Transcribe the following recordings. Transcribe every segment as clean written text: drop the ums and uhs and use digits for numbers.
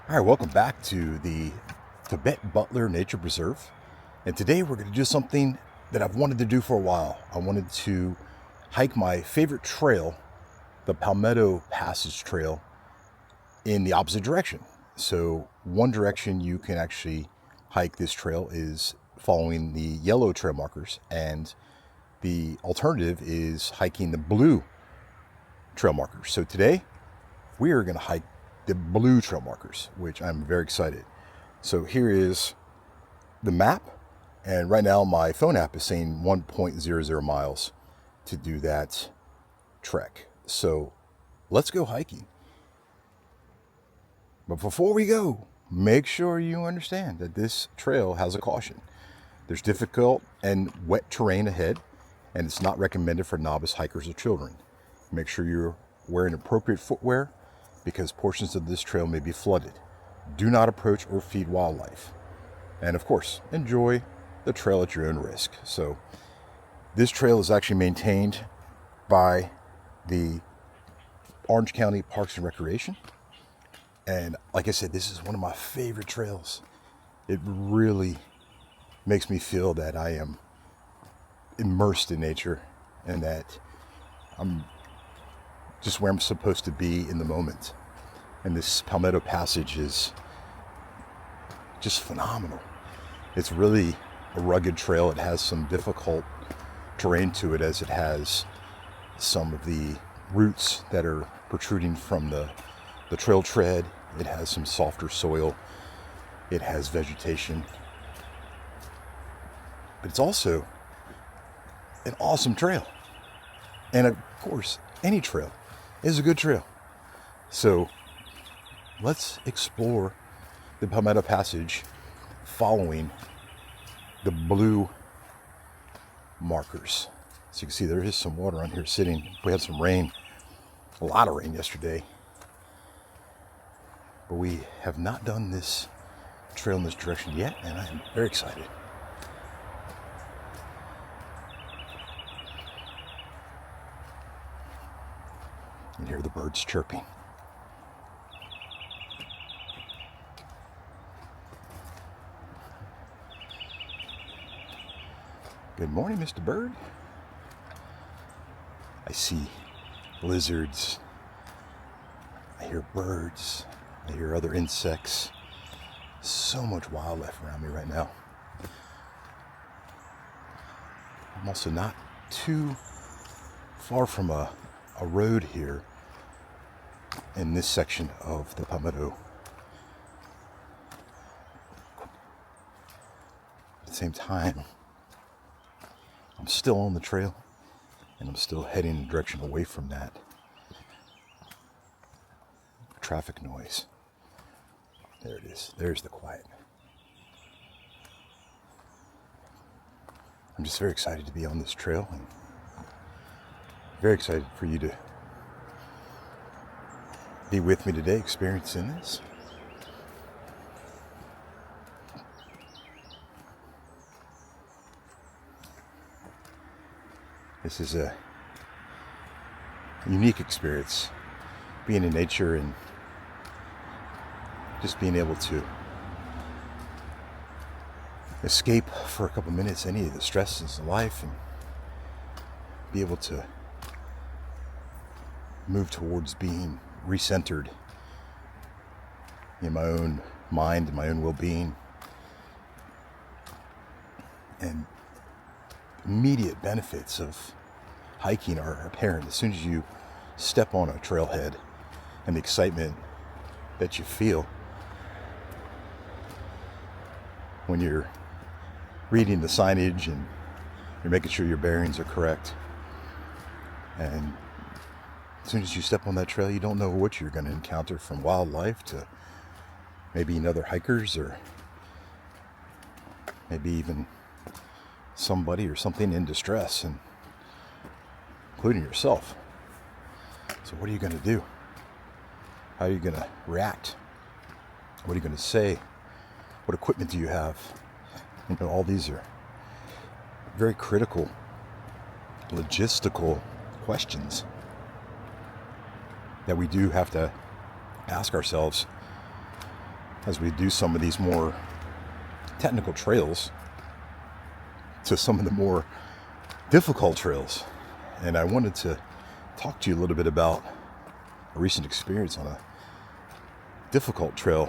All right, welcome back to the Tibet-Butler Nature Preserve. And today we're going to do something that I've wanted to do for a while. I wanted to hike my favorite trail, the Palmetto Passage Trail, in the opposite direction. So one direction you can actually hike this trail is following the yellow trail markers, and the alternative is hiking the blue trail markers. So today we are going to hike the blue trail markers, which I'm very excited. So here is the map, and right now my phone app is saying 1.00 miles to do that trek. So let's go hiking. But before we go, make sure you understand that this trail has a caution. There's difficult and wet terrain ahead, and it's not recommended for novice hikers or children. Make sure you're wearing appropriate footwear because portions of this trail may be flooded. Do not approach or feed wildlife. And of course, enjoy the trail at your own risk. So this trail is actually maintained by the Orange County Parks and Recreation. And like I said, this is one of my favorite trails. It really makes me feel that I am immersed in nature and that I'm just where I'm supposed to be in the moment. And this Palmetto Passage is just phenomenal. It's really a rugged trail. It has some difficult terrain to it, as it has some of the roots that are protruding from the trail tread. It has some softer soil. It has vegetation. But it's also an awesome trail. And of course, any trail is a good trail. So let's explore the Palmetto Passage following the blue markers. So you can see there is some water on here sitting. We had some rain, a lot of rain yesterday. But we have not done this trail in this direction yet, and I am very excited. You can hear the birds chirping. Good morning, Mr. Bird. I see lizards. I hear birds. I hear other insects. So much wildlife around me right now. I'm also not too far from a road here in this section of the Palmetto. At the same time, I'm still on the trail, and I'm still heading in a direction away from that traffic noise. There it is. There's the quiet. I'm just very excited to be on this trail, and very excited for you to be with me today experiencing this. This is a unique experience, being in nature and just being able to escape for a couple minutes any of the stresses of life and be able to move towards being recentered in my own mind and my own well-being. And immediate benefits of hiking are apparent as soon as you step on a trailhead, and the excitement that you feel when you're reading the signage and you're making sure your bearings are correct. And as soon as you step on that trail, you don't know what you're going to encounter, from wildlife to maybe other hikers, or maybe even somebody or something in distress, and including yourself. So what are you going to do? How are you going to react? What are you going to say? What equipment do you have? You know, all these are very critical, logistical questions that we do have to ask ourselves as we do some of these more technical trails to some of the more difficult trails. And I wanted to talk to you a little bit about a recent experience on a difficult trail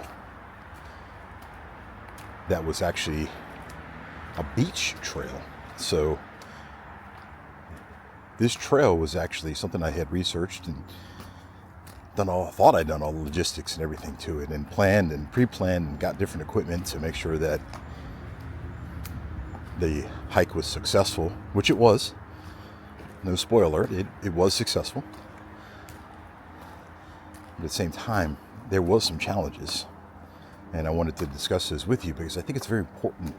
that was actually a beach trail. So this trail was actually something I had researched and thought I'd done all the logistics and everything to it, and planned and pre-planned and got different equipment to make sure that the hike was successful, which it was. No spoiler, it was successful. But at the same time, there was some challenges, and I wanted to discuss this with you because I think it's very important.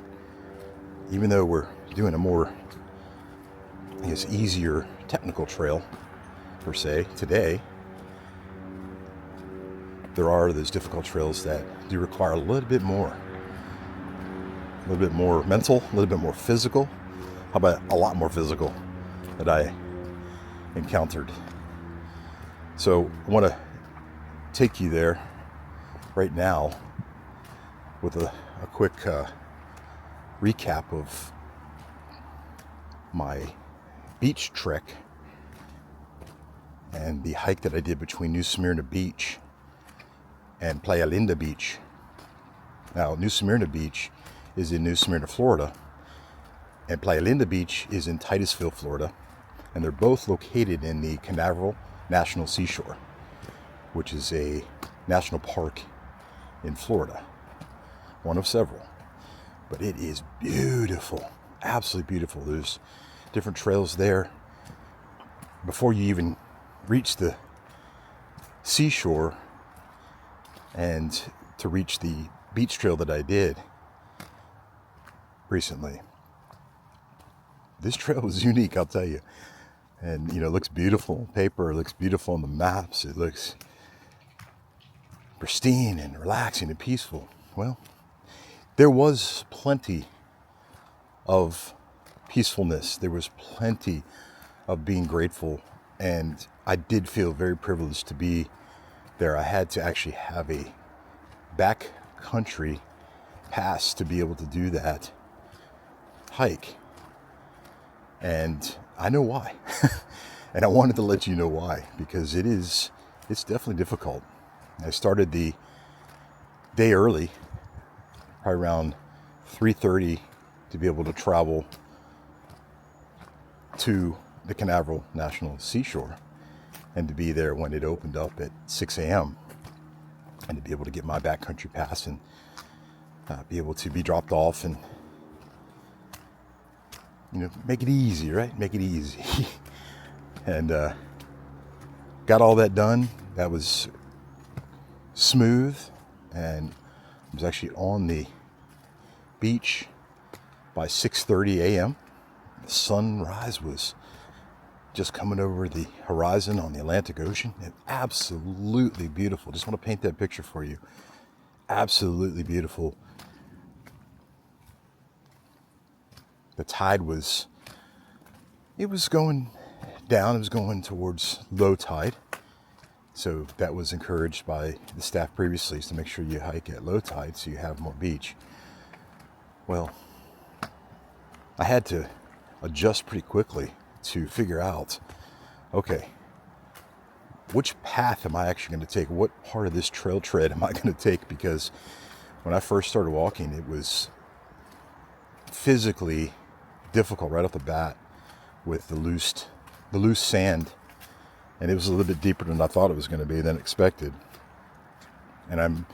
Even though we're doing a more, I guess, easier technical trail per se today, there are those difficult trails that do require a little bit more mental, a little bit more physical. How about a lot more physical that I encountered? So I want to take you there right now with a quick recap of my beach trek and the hike that I did between New Smyrna Beach and Playa Linda Beach. Now, New Smyrna Beach is in New Smyrna, Florida, and Playa Linda Beach is in Titusville, Florida, and they're both located in the Canaveral National Seashore, which is a national park in Florida, one of several. But it is beautiful, absolutely beautiful. There's different trails there. Before you even reach the seashore and to reach the beach trail that I did recently, this trail was unique, I'll tell you. And it looks beautiful on paper, it looks beautiful on the maps, it looks pristine and relaxing and peaceful. Well, there was plenty of peacefulness, there was plenty of being grateful, and I did feel very privileged to be there. I had to actually have a backcountry pass to be able to do that hike, and I know why. And I wanted to let you know why, because it's definitely difficult. I started the day early, probably around 3:30, to be able to travel to the Canaveral National Seashore and to be there when it opened up at 6 a.m. and to be able to get my backcountry pass and be able to be dropped off and make it easy, right? Make it easy. And got all that done. That was smooth, and I was actually on the beach by 6:30 a.m. The sunrise was just coming over the horizon on the Atlantic Ocean, and absolutely beautiful. Just want to paint that picture for you. Absolutely beautiful. The tide was going down. It was going towards low tide. So that was encouraged by the staff previously, is to make sure you hike at low tide so you have more beach. Well, I had to adjust pretty quickly to figure out, okay, which path am I actually going to take? What part of this trail tread am I going to take? Because when I first started walking, it was physically difficult right off the bat with the loose sand, and it was a little bit deeper than I thought it was going to be, than expected. And I'm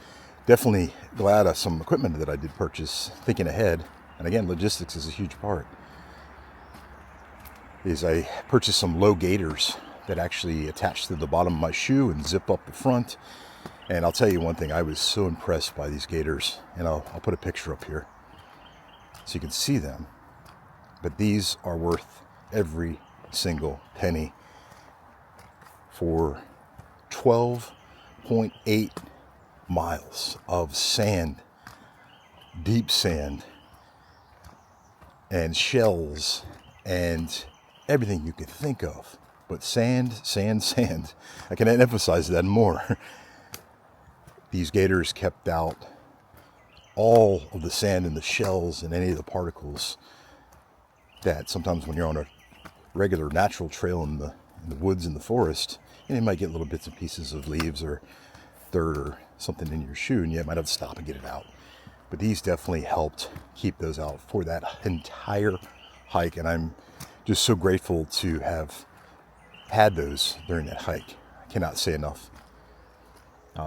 definitely glad of some equipment that I did purchase, thinking ahead. And again, logistics is a huge part. I purchased some low gaiters that actually attach to the bottom of my shoe and zip up the front. And I'll tell you one thing, I was so impressed by these gaiters, and I'll put a picture up here so you can see them. But these are worth every single penny. For 12.8 miles of sand, deep sand, and shells, and everything you could think of. But sand, sand, sand. I cannot emphasize that more. These gaiters kept out all of the sand and the shells and any of the particles that sometimes when you're on a regular natural trail in the woods and the forest, and you might get little bits and pieces of leaves or dirt or something in your shoe, and you might have to stop and get it out. But these definitely helped keep those out for that entire hike, and I'm just so grateful to have had those during that hike. I cannot say enough.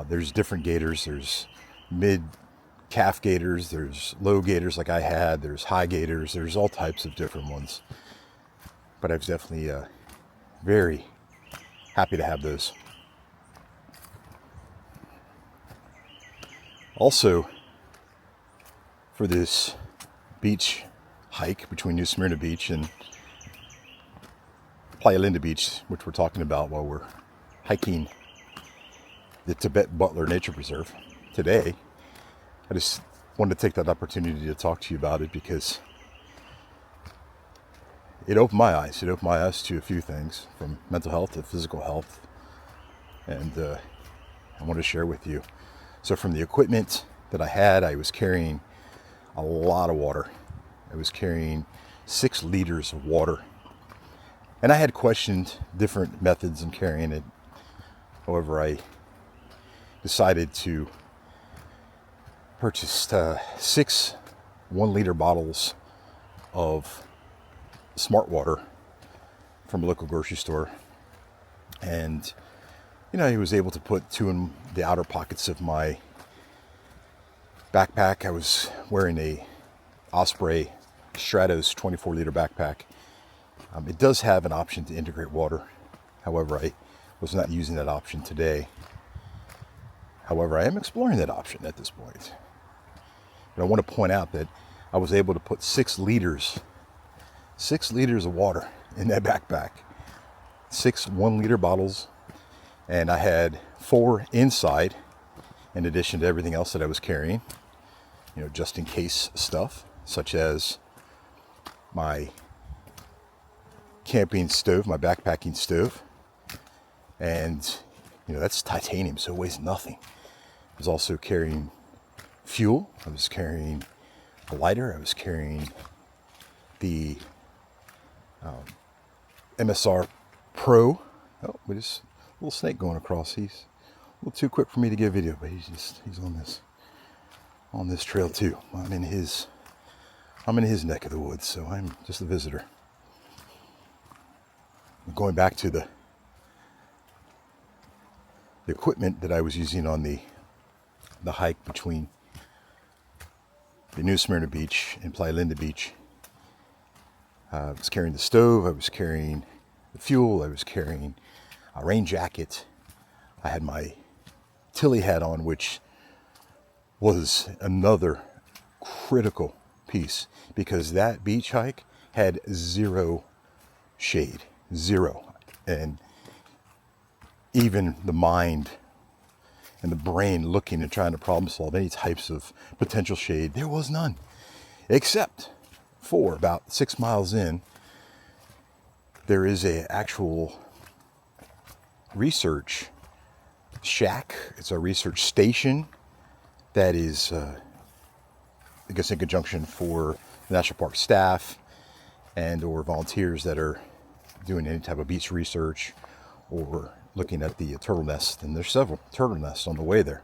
There's different gaiters. There's mid-calf gaiters. There's low gaiters like I had. There's high gaiters. There's all types of different ones. But I was definitely very happy to have those. Also, for this beach hike between New Smyrna Beach and Playa Linda Beach, which we're talking about while we're hiking the Tibet-Butler Nature Preserve today, I just wanted to take that opportunity to talk to you about it because it opened my eyes. It opened my eyes to a few things, from mental health to physical health, and I want to share with you. So from the equipment that I had, I was carrying a lot of water. I was carrying 6 liters of water. And I had questioned different methods in carrying it. However, I decided to purchase 6 1-liter bottles of smart water from a local grocery store. And, I was able to put 2 in the outer pockets of my backpack. I was wearing a Osprey Stratos 24-liter backpack. It does have an option to integrate water. However, I was not using that option today. However, I am exploring that option at this point. But I want to point out that I was able to put 6 liters of water in that backpack. 6 1-liter bottles. And I had 4 inside, in addition to everything else that I was carrying. Just in case stuff, such as my camping stove, my backpacking stove. And, that's titanium, so it weighs nothing. I was also carrying fuel. I was carrying a lighter. I was carrying the MSR Pro. Oh, we just a little snake going across. He's a little too quick for me to get a video, but he's on this trail too. I'm in his neck of the woods, so I'm just a visitor. Going back to the equipment that I was using on the hike between the New Smyrna Beach and Playa Linda Beach. I was carrying the stove, I was carrying the fuel, I was carrying a rain jacket. I had my Tilly hat on, which was another critical piece because that beach hike had 0 shade. 0. And even the mind and the brain looking and trying to problem solve any types of potential shade, there was none. Except for about 6 miles in, there is a actual research shack. It's a research station that is, I guess, in conjunction for the National Park staff and or volunteers that are doing any type of beach research or looking at the turtle nest. And there's several turtle nests on the way there,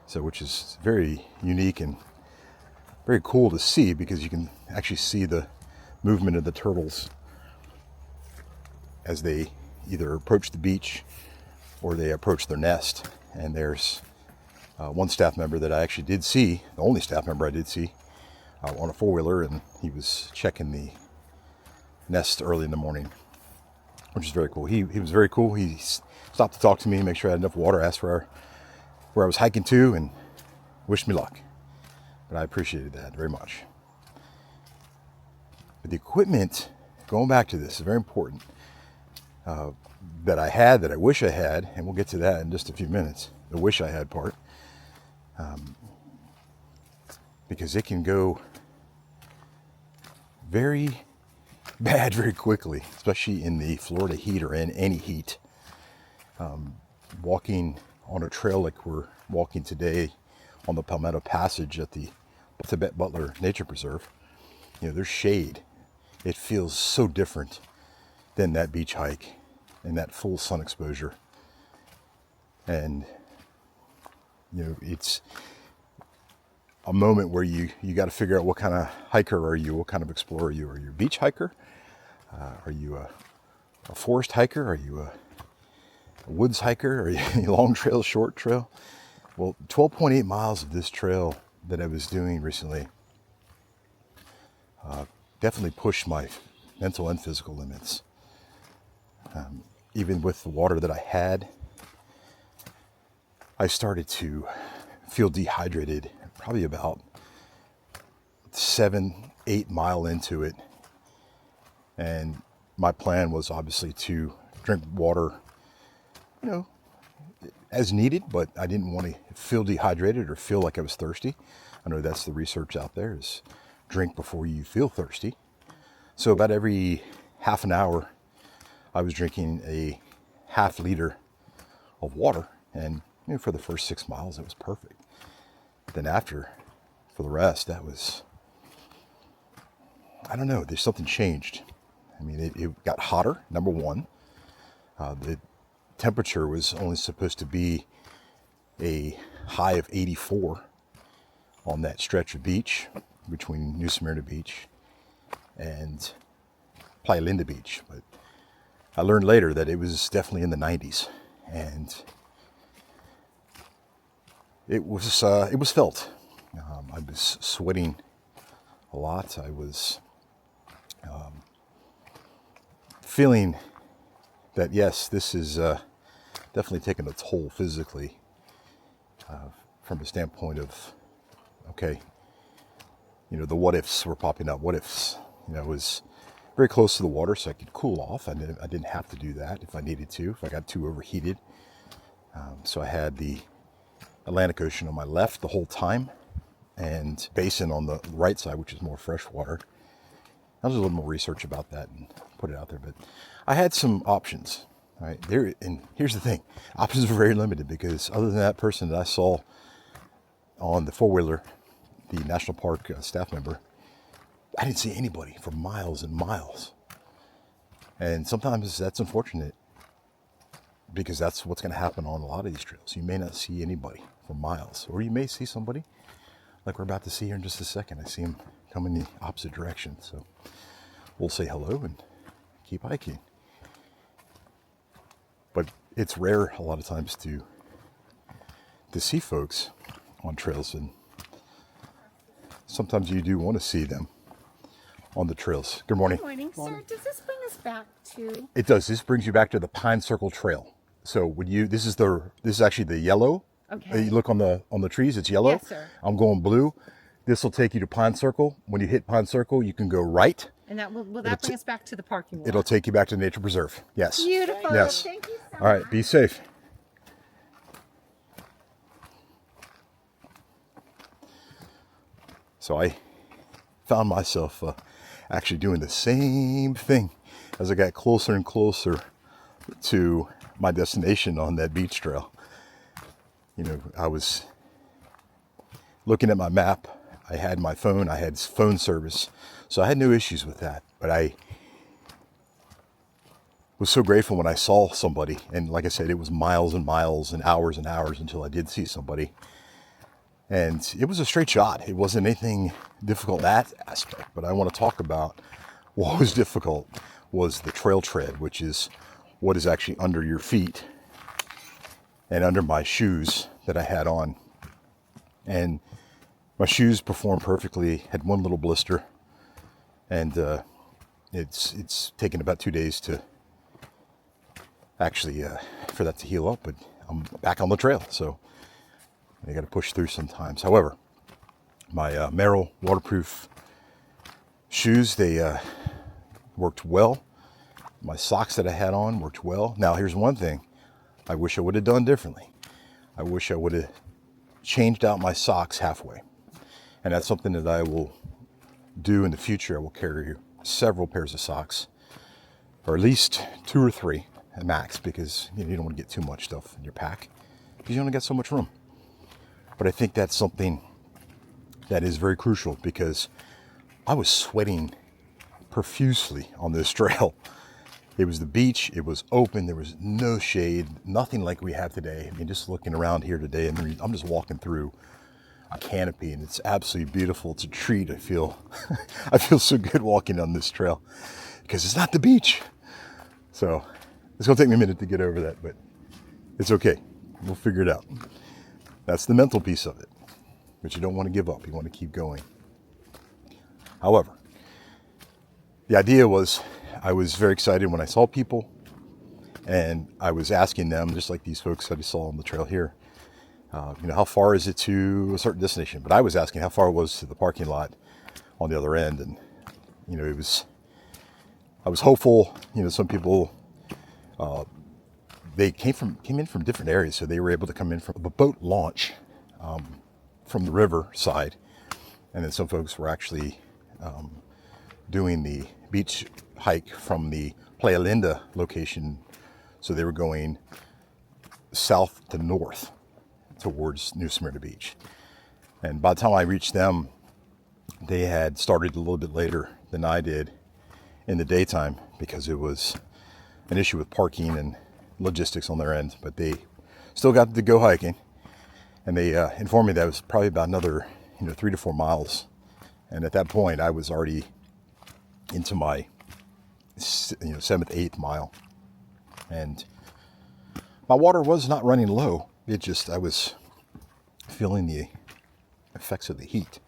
so which is very unique and very cool to see because you can actually see the movement of the turtles as they either approach the beach or they approach their nest. And there's one staff member that I actually did see, the only staff member I did see, on a 4-wheeler, and he was checking the nest early in the morning, which is very cool. He was very cool. He stopped to talk to me, make sure I had enough water, asked where I was hiking to, and wished me luck. But I appreciated that very much. But the equipment, going back to this, is very important. That I had, that I wish I had, and we'll get to that in just a few minutes, the wish I had part, because it can go very bad very quickly, especially in the Florida heat or in any heat. Walking on a trail like we're walking today on the Palmetto Passage at the Tibet-Butler Nature Preserve, there's shade. It feels so different than that beach hike and that full sun exposure. And, it's a moment where you got to figure out what kind of hiker are you, what kind of explorer are you. Are you a beach hiker? Are you a forest hiker? Are you a woods hiker? Are you a long trail, short trail? Well, 12.8 miles of this trail that I was doing recently definitely pushed my mental and physical limits. Even with the water that I had, I started to feel dehydrated probably about 7-8 mile into it. And my plan was obviously to drink water, as needed, but I didn't want to feel dehydrated or feel like I was thirsty. I know that's the research out there, is drink before you feel thirsty. So about every half an hour, I was drinking a half liter of water. And for the first 6 miles, it was perfect. Then after, for the rest, that was, I don't know, there's something changed. I mean, it got hotter, number one. The temperature was only supposed to be a high of 84 on that stretch of beach between New Smyrna Beach and Playa Linda Beach. But I learned later that it was definitely in the 90s, and it was felt. I was sweating a lot. I was feeling that, yes, this is definitely taking a toll physically, from a standpoint of, okay, the what ifs were popping up. What ifs? I was very close to the water, so I could cool off. I didn't have to do that if I needed to, if I got too overheated. So I had the Atlantic Ocean on my left the whole time, and basin on the right side, which is more fresh water. I'll do a little more research about that and put it out there. But I had some options, right there. And here's the thing: options were very limited, because other than that person that I saw on the four-wheeler, the national park staff member, I didn't see anybody for miles and miles. And sometimes that's unfortunate, because that's what's going to happen on a lot of these trails. You may not see anybody for miles, or you may see somebody like we're about to see here in just a second. I see him coming the opposite direction. So we'll say hello and keep hiking. But it's rare a lot of times to see folks on trails, and sometimes you do want to see them on the trails. Good morning. Good morning, sir. Does this bring us back to? It does. This brings you back to the Pine Circle Trail. So when this is actually the yellow. Okay. You look on the trees, it's yellow. Yes, sir. I'm going blue. This will take you to Pine Circle. When you hit Pine Circle, you can go right. And that will that bring us back to the parking lot? It'll take you back to the Nature Preserve. Yes. Beautiful. Yes. Thank you so All right. much. Be safe. So I found myself actually doing the same thing as I got closer and closer to my destination on that beach trail. I was looking at my map. I had my phone. I had phone service, so I had no issues with that. But I was so grateful when I saw somebody. And like I said, it was miles and miles and hours until I did see somebody. And it was a straight shot. It wasn't anything difficult in that aspect. But I want to talk about what was difficult was the trail tread, which is what is actually under your feet and under my shoes that I had on. And my shoes performed perfectly, had one little blister, and it's taken about 2 days to actually for that to heal up, but I'm back on the trail, so I got to push through sometimes. However, my Merrell waterproof shoes, they worked well. My socks that I had on worked well. Now, here's one thing I wish I would have done differently. I wish I would have changed out my socks halfway. And that's something that I will do in the future. I will carry several pairs of socks, or at least 2 or 3 at max, because you don't want to get too much stuff in your pack, because you only got so much room. But I think that's something that is very crucial because I was sweating profusely on this trail. It was the beach, it was open, there was no shade, nothing like we have today. I mean, just looking around here today, and I'm just walking through a canopy, and it's absolutely beautiful. It's a treat. I feel I feel so good walking on this trail because it's not the beach. So it's gonna take me a minute to get over that, but it's okay. We'll figure it out. That's the mental piece of it, but you don't want to give up. You want to keep going. However, the idea was I was very excited when I saw people, and I was asking them, just like these folks that I saw on the trail here, how far is it to a certain destination? But I was asking how far it was to the parking lot on the other end, and I was hopeful. Some people they came in from different areas, so they were able to come in from a boat launch from the river side, and then some folks were actually doing the beach hike from the Playa Linda location, so they were going south to north towards New Smyrna Beach. And by the time I reached them, they had started a little bit later than I did in the daytime because it was an issue with parking and logistics on their end, but they still got to go hiking. And they informed me that it was probably about another 3 to 4 miles. And at that point, I was already into my 7th, 8th mile, and my water was not running low. I was feeling the effects of the heat,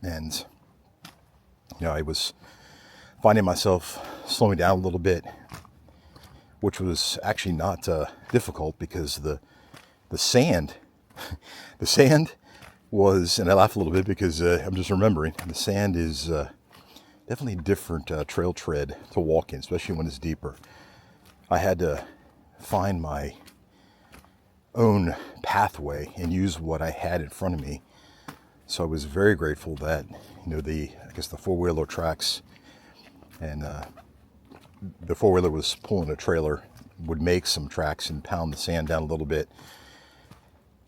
and I was finding myself slowing down a little bit, which was actually not difficult because the sand, the sand was, and I laugh a little bit because I'm just remembering, the sand is definitely different trail tread to walk in, especially when it's deeper. I had to find my own pathway and use what I had in front of me. So I was very grateful that the four-wheeler tracks, and the four-wheeler was pulling a trailer, would make some tracks and pound the sand down a little bit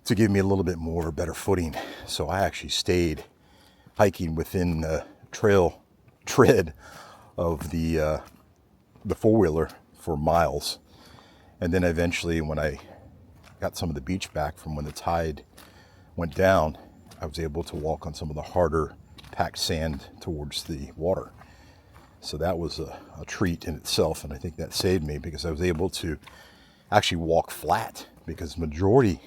to give me a little bit more better footing. So I actually stayed hiking within the trail tread of the four-wheeler for miles. And then eventually, when I got some of the beach back from when the tide went down, I was able to walk on some of the harder packed sand towards the water. So that was a treat in itself, and I think that saved me because I was able to actually walk flat, because majority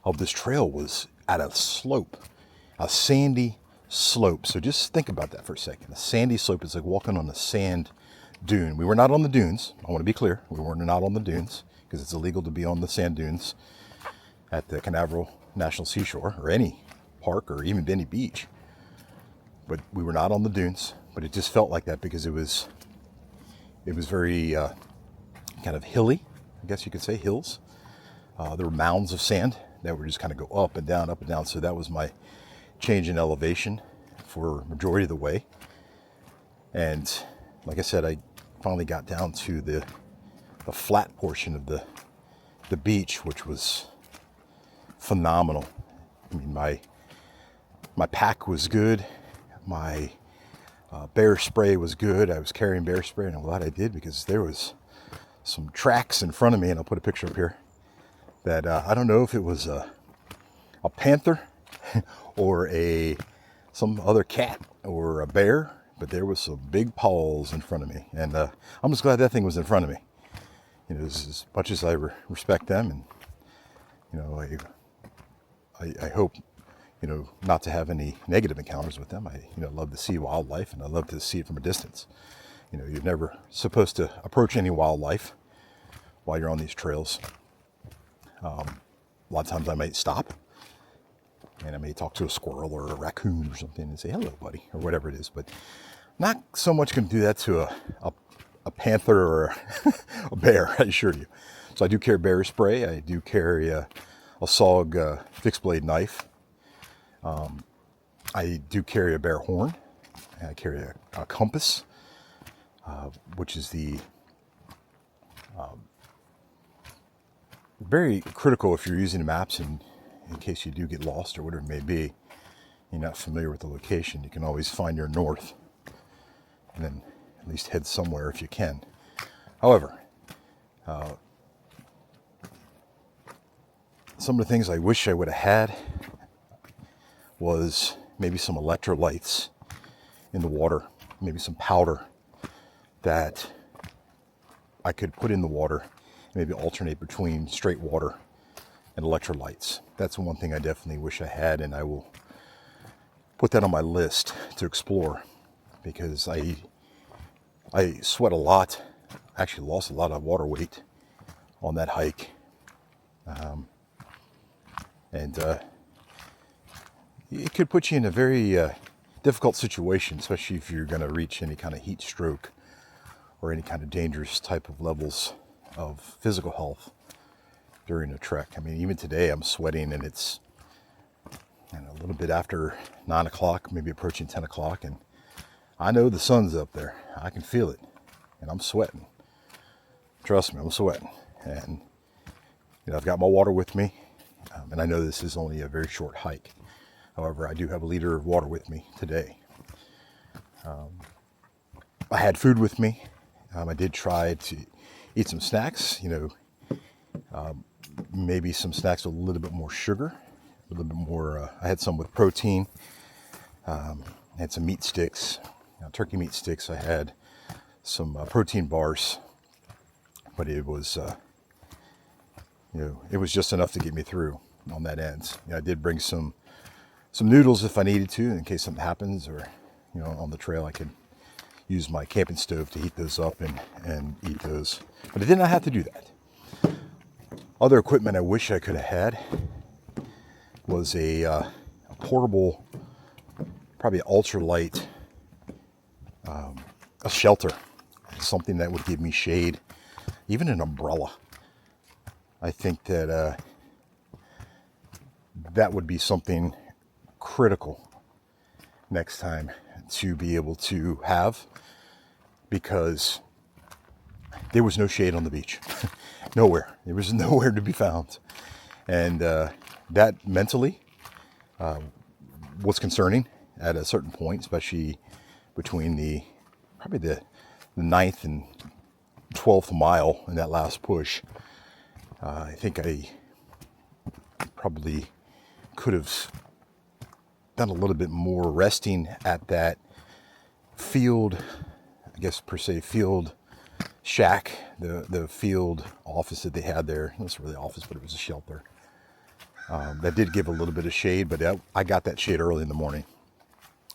of this trail was at a slope, a sandy slope. So just think about that for a second. A sandy slope is like walking on a sand dune. We were not on the dunes. I want to be clear. We were not on the dunes because it's illegal to be on the sand dunes at the Canaveral National Seashore or any park or even any beach. But we were not on the dunes. But it just felt like that because it was very kind of hilly, I guess you could say, hills. There were mounds of sand that would just kind of go up and down, up and down. So that was my change in elevation for majority of the way. And like I said, I finally got down to the flat portion of the beach, which was phenomenal. I mean, my pack was good. My bear spray was good. I was carrying bear spray, and I'm glad I did because there was some tracks in front of me, and I'll put a picture up here, that I don't know if it was a panther or some other cat or a bear, but there was some big paws in front of me, and I'm just glad that thing was in front of me. As much as I respect them, and I hope not to have any negative encounters with them. I love to see wildlife, and I love to see it from a distance. You're never supposed to approach any wildlife while you're on these trails. A lot of times I might stop and I may talk to a squirrel or a raccoon or something and say, hello, buddy, or whatever it is, but not so much going to do that to a panther or a bear, I assure you. So I do carry bear spray. I do carry a SOG fixed blade knife. I do carry a bear horn. I carry a compass, which is the very critical if you're using maps and in case you do get lost or whatever it may be, you're not familiar with the location, you can always find your north and then at least head somewhere if you can. However, some of the things I wish I would have had was maybe some electrolytes in the water, maybe some powder that I could put in the water, maybe alternate between straight water and electrolytes. That's one thing I definitely wish I had, and I will put that on my list to explore, because I sweat a lot. I actually lost a lot of water weight on that hike. And it could put you in a very difficult situation, especially if you're going to reach any kind of heat stroke or any kind of dangerous type of levels of physical health during a trek. I mean, even today I'm sweating, and it's a little bit after 9 o'clock, maybe approaching 10 o'clock, and I know the sun's up there. I can feel it, and I'm sweating. Trust me, I'm sweating. And I've got my water with me, and I know this is only a very short hike. However, I do have a liter of water with me today. I had food with me. I did try to eat some snacks, maybe some snacks with a little bit more sugar, a little bit more. I had some with protein. I had some meat sticks, turkey meat sticks. I had some protein bars, but it was, it was just enough to get me through on that end. I did bring some noodles if I needed to, in case something happens, or on the trail I could use my camping stove to heat those up and eat those. But I did not have to do that. Other equipment I wish I could have had was a portable, probably ultralight, a shelter, something that would give me shade, even an umbrella. I think that that would be something critical next time to be able to have, because there was no shade on the beach. Nowhere. There was nowhere to be found. And that mentally was concerning at a certain point, especially between probably the 9th and 12th mile in that last push. I think I probably could have done a little bit more resting at that field, I guess per se, field shack, the field office that they had there. It wasn't really an office, but it was a shelter. That did give a little bit of shade, but I got that shade early in the morning.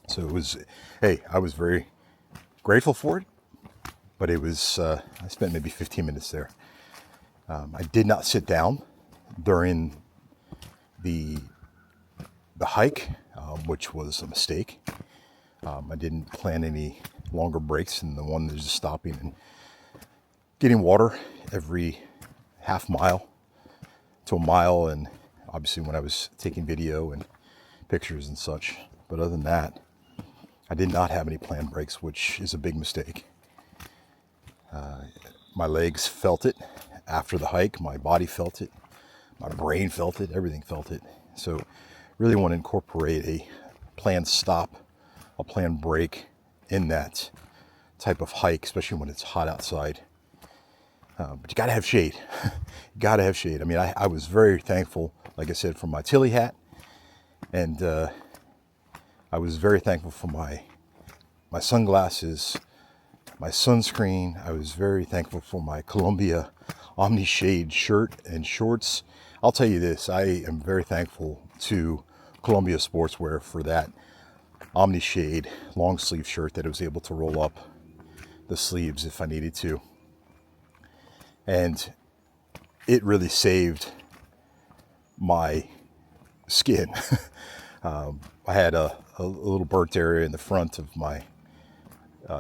So it was, hey, I was very grateful for it, but it was, I spent maybe 15 minutes there. I did not sit down during the hike, which was a mistake. I didn't plan any longer breaks than the one that's just stopping and getting water every half mile to a mile, and obviously when I was taking video and pictures and such. But other than that, I did not have any planned breaks, which is a big mistake. My legs felt it after the hike, my body felt it, my brain felt it, everything felt it. So really want to incorporate a planned stop, a planned break in that type of hike, especially when it's hot outside. But you got to have shade. You got to have shade. I mean, I was very thankful, like I said, for my Tilly hat. And I was very thankful for my sunglasses, my sunscreen. I was very thankful for my Columbia Omni Shade shirt and shorts. I'll tell you this, I am very thankful to Columbia Sportswear for that Omni Shade long sleeve shirt that I was able to roll up the sleeves if I needed to. And it really saved my skin. I had a little burnt area in the front of my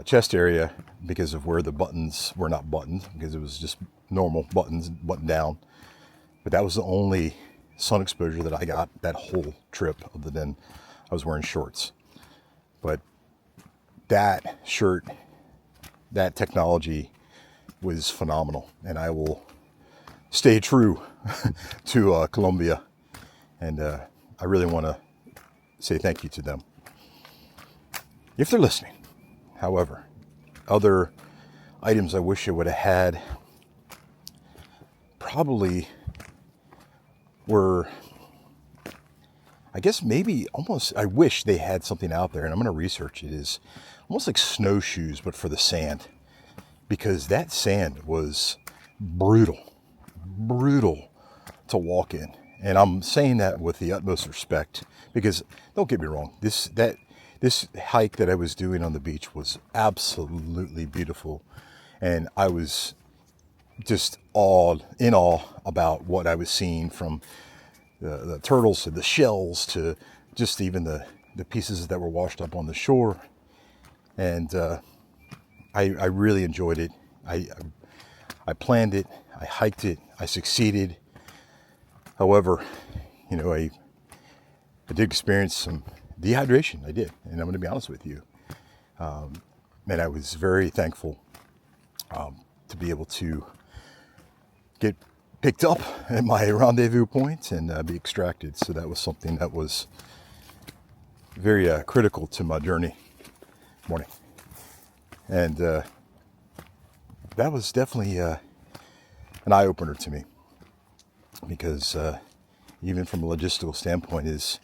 chest area because of where the buttons were not buttoned, because it was just normal buttons buttoned down. But that was the only sun exposure that I got that whole trip, other than I was wearing shorts. But that shirt, that technology was phenomenal, and I will stay true to Columbia And I really want to say thank you to them, if they're listening. However, other items I wish I would have had probably were, I guess maybe almost, I wish they had something out there, and I'm going to research it, is almost like snowshoes, but for the sand. Because that sand was brutal to walk in. And I'm saying that with the utmost respect, because don't get me wrong, this hike that I was doing on the beach was absolutely beautiful. And I was just in awe about what I was seeing, from the turtles to the shells to just even the pieces that were washed up on the shore. And I really enjoyed it. I planned it, I hiked it, I succeeded. However, I did experience some dehydration. I did, and I'm going to be honest with you. And I was very thankful to be able to get picked up at my rendezvous point and be extracted. So that was something that was very critical to my journey. Morning. And that was definitely an eye-opener to me, because even from a logistical standpoint is,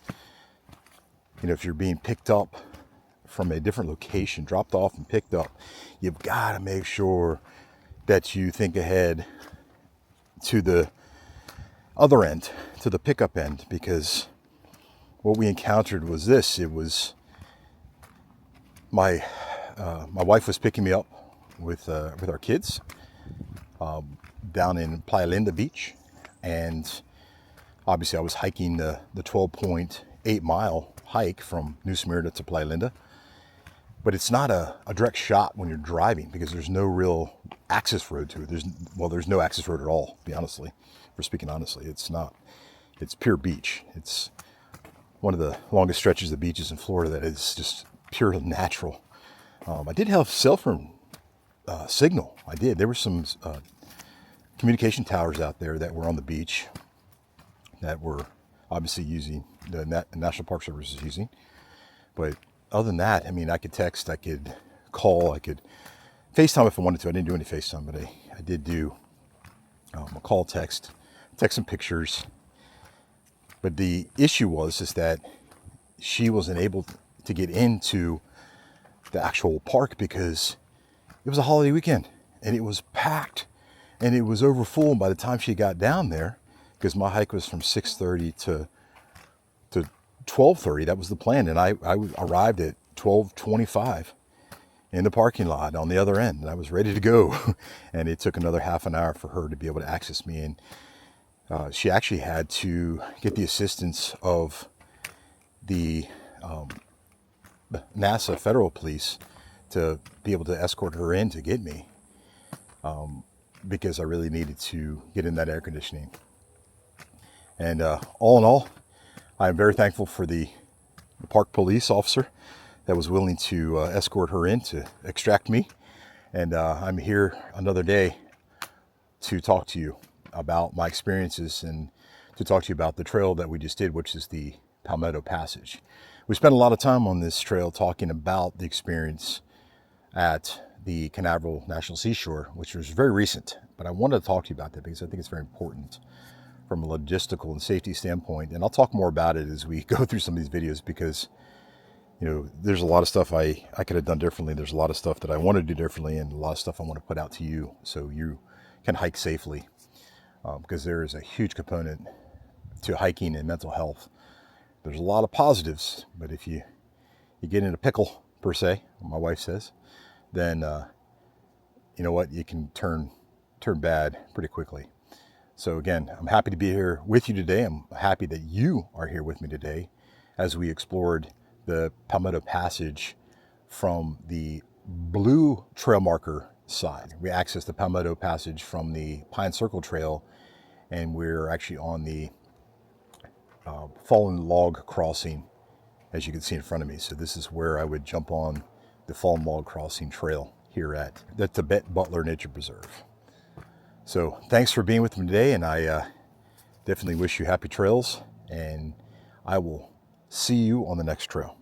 if you're being picked up from a different location, dropped off and picked up, you've got to make sure that you think ahead to the other end, to the pickup end, because what we encountered was this. It was my wife was picking me up with our kids down in Playa Linda Beach, and obviously I was hiking the 12.8 mile hike from New Smyrna to Playa Linda. But it's not a direct shot when you're driving, because there's no real access road to it. There's no access road at all, for speaking honestly. It's not. It's pure beach. It's one of the longest stretches of beaches in Florida that is just pure natural. I did have cell phone signal. I did. There were some communication towers out there that were on the beach that were obviously using, the National Park Service is using. But other than that, I could text, I could call, I could FaceTime if I wanted to. I didn't do any FaceTime, but I did do a call, text some pictures. But the issue is that she wasn't able to get into the actual park because it was a holiday weekend and it was packed and it was over full. And by the time she got down there, because my hike was from 6:30 to 12:30, that was the plan. And I arrived at 12:25 in the parking lot on the other end, and I was ready to go. And it took another half an hour for her to be able to access me. And she actually had to get the assistance of the NASA federal police to be able to escort her in to get me, because I really needed to get in that air conditioning. And all in all, I'm very thankful for the park police officer that was willing to escort her in to extract me. And I'm here another day to talk to you about my experiences and to talk to you about the trail that we just did, which is the Palmetto Passage. We spent a lot of time on this trail talking about the experience at the Canaveral National Seashore, which was very recent. But I wanted to talk to you about that because I think it's very important from a logistical and safety standpoint. And I'll talk more about it as we go through some of these videos, because there's a lot of stuff I could have done differently. There's a lot of stuff that I want to do differently, and a lot of stuff I want to put out to you so you can hike safely, because there is a huge component to hiking and mental health. There's a lot of positives, but if you get in a pickle, per se, my wife says, then you know what, you can turn bad pretty quickly. So again, I'm happy to be here with you today. I'm happy that you are here with me today as we explored the Palmetto Passage from the blue trail marker side. We accessed the Palmetto Passage from the Pine Circle Trail, and we're actually on the fallen log crossing, as you can see in front of me. So this is where I would jump on the fallen log crossing trail here at the Tibet-Butler Nature Preserve. So thanks for being with me today, and I definitely wish you happy trails, And I will see you on the next trail.